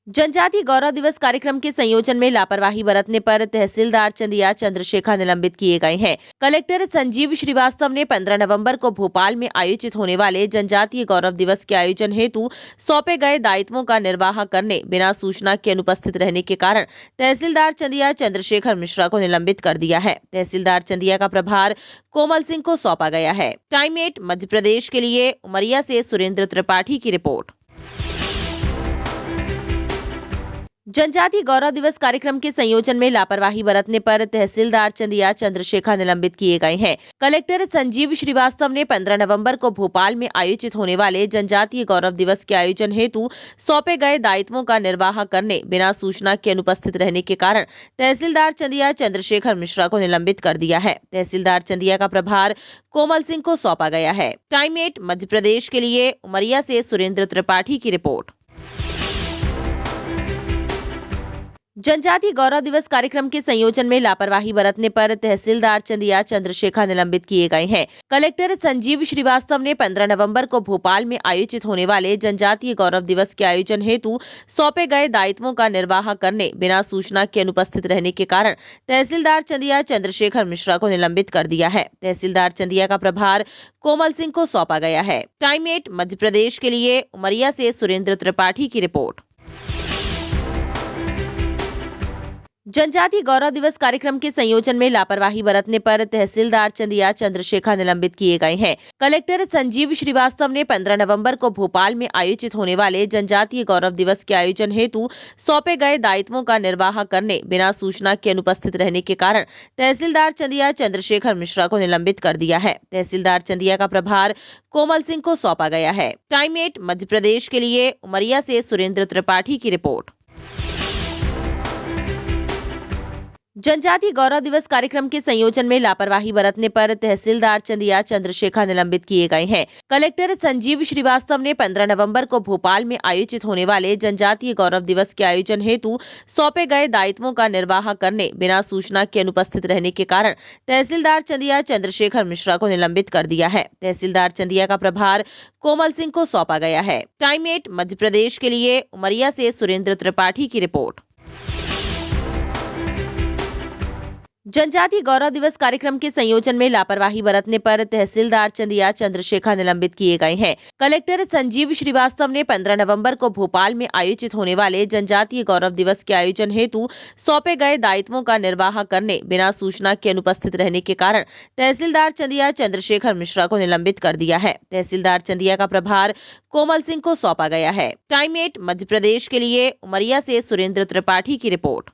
जनजातीय गौरव दिवस कार्यक्रम के संयोजन में लापरवाही बरतने पर तहसीलदार चंदिया चंद्रशेखर निलंबित किए गए हैं। कलेक्टर संजीव श्रीवास्तव ने 15 नवंबर को भोपाल में आयोजित होने वाले जनजातीय गौरव दिवस के आयोजन हेतु सौंपे गए दायित्वों का निर्वाह करने बिना सूचना के अनुपस्थित रहने के कारण तहसीलदार चंदिया चंद्रशेखर मिश्रा को निलंबित कर दिया है। तहसीलदार चंदिया का प्रभार कोमल सिंह को सौंपा गया है। टाइम 8 मध्य प्रदेश के लिए उमरिया से सुरेंद्र त्रिपाठी की रिपोर्ट। जनजातीय गौरव दिवस कार्यक्रम के संयोजन में लापरवाही बरतने पर तहसीलदार चंदिया चंद्रशेखर निलंबित किए गए हैं। कलेक्टर संजीव श्रीवास्तव ने 15 नवंबर को भोपाल में आयोजित होने वाले जनजातीय गौरव दिवस के आयोजन हेतु सौंपे गए दायित्वों का निर्वाह करने बिना सूचना के अनुपस्थित रहने के कारण तहसीलदार चंदिया चंद्रशेखर मिश्रा को निलंबित कर दिया है। तहसीलदार चंदिया का प्रभार कोमल सिंह को सौंपा गया है। टाइम 8 मध्य प्रदेश के लिए उमरिया से सुरेंद्र त्रिपाठी की रिपोर्ट। जनजातीय गौरव दिवस कार्यक्रम के संयोजन में लापरवाही बरतने पर तहसीलदार चंदिया चंद्रशेखर निलंबित किए गए हैं। कलेक्टर संजीव श्रीवास्तव ने 15 नवंबर को भोपाल में आयोजित होने वाले जनजातीय गौरव दिवस के आयोजन हेतु सौंपे गए दायित्वों का निर्वाह करने बिना सूचना के अनुपस्थित रहने के कारण तहसीलदार चंदिया चंद्रशेखर मिश्रा को निलंबित कर दिया है। तहसीलदार चंदिया का प्रभार कोमल सिंह को सौंपा गया है। टाइम 8 मध्य प्रदेश के लिए उमरिया से सुरेंद्र त्रिपाठी की रिपोर्ट। जनजातीय गौरव दिवस कार्यक्रम के संयोजन में लापरवाही बरतने पर तहसीलदार चंदिया चंद्रशेखर निलंबित किए गए हैं। कलेक्टर संजीव श्रीवास्तव ने 15 नवंबर को भोपाल में आयोजित होने वाले जनजातीय गौरव दिवस के आयोजन हेतु सौंपे गए दायित्वों का निर्वाह करने बिना सूचना के अनुपस्थित रहने के कारण तहसीलदार चंदिया चंद्रशेखर मिश्रा को निलंबित कर दिया है। तहसीलदार चंदिया का प्रभार कोमल सिंह को सौंपा गया है। टाइम 8 मध्य प्रदेश के लिए उमरिया से सुरेंद्र त्रिपाठी की रिपोर्ट। जनजातीय गौरव दिवस कार्यक्रम के संयोजन में लापरवाही बरतने पर तहसीलदार चंदिया चंद्रशेखर निलंबित किए गए हैं। कलेक्टर संजीव श्रीवास्तव ने 15 नवंबर को भोपाल में आयोजित होने वाले जनजातीय गौरव दिवस के आयोजन हेतु सौंपे गए दायित्वों का निर्वाह करने बिना सूचना के अनुपस्थित रहने के कारण तहसीलदार चंदिया चंद्रशेखर मिश्रा को निलंबित कर दिया है। तहसीलदार चंदिया का प्रभार कोमल सिंह को सौंपा गया है। टाइम 8 मध्य प्रदेश के लिए उमरिया से सुरेंद्र त्रिपाठी की रिपोर्ट। जनजातीय गौरव दिवस कार्यक्रम के संयोजन में लापरवाही बरतने पर तहसीलदार चंदिया चंद्रशेखर निलंबित किए गए हैं। कलेक्टर संजीव श्रीवास्तव ने 15 नवंबर को भोपाल में आयोजित होने वाले जनजातीय गौरव दिवस के आयोजन हेतु सौंपे गए दायित्वों का निर्वाह करने बिना सूचना के अनुपस्थित रहने के कारण तहसीलदार चंदिया चंद्रशेखर मिश्रा को निलंबित कर दिया है। तहसीलदार चंदिया का प्रभार कोमल सिंह को सौंपा गया है। टाइम 8 मध्य प्रदेश के लिए उमरिया से सुरेंद्र त्रिपाठी की रिपोर्ट।